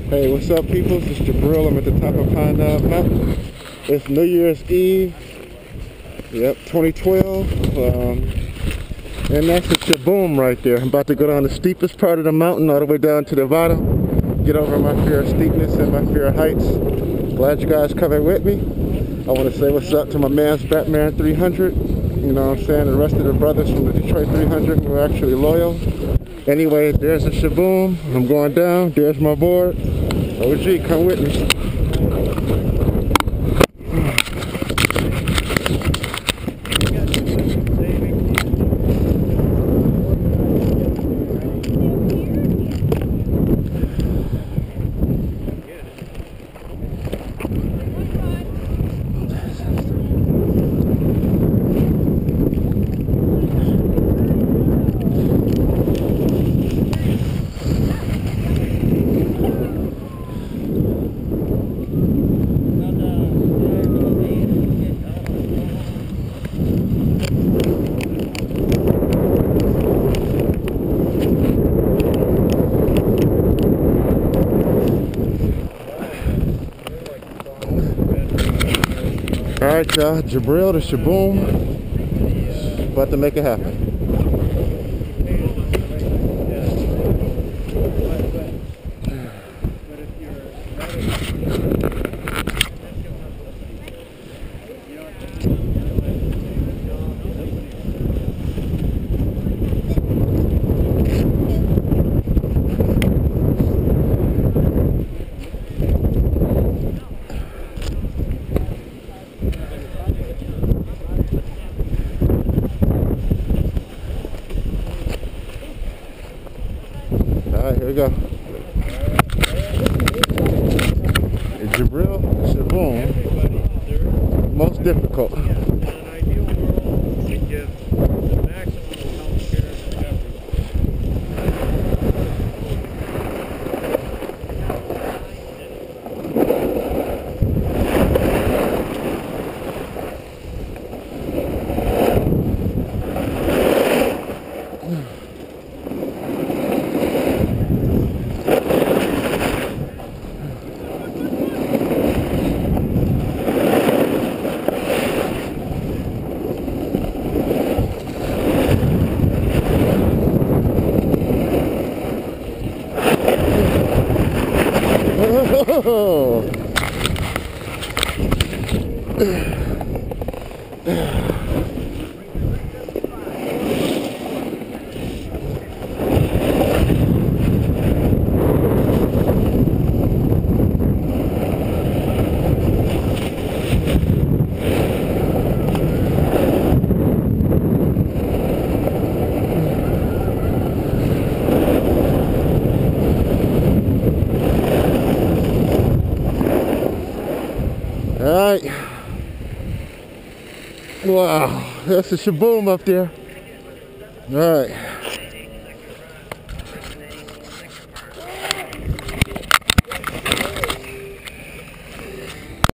Hey, what's up, people? It's Jabril. I'm at the top of Pine Mountain. It's New Year's Eve. Yep, 2012. And that's the SHABOOM right there. I'm about to go down the steepest part of the mountain all the way down to the bottom. Get over my fear of steepness and my fear of heights. Glad you guys coming with me. I want to say what's up to my man's Batman 300. You know what I'm saying? The rest of the brothers from the Detroit 300 were actually loyal. Anyway, there's the SHABOOM. I'm going down. There's my board. OG, come with me. Alright, y'all, Jabril, the SHABOOM, about to make it happen. Alright, here we go. Jabril, SHABOOM, most difficult. In an ideal world, we give the maximum health care to Oh. Alright. Wow, that's the SHABOOM up there. Alright.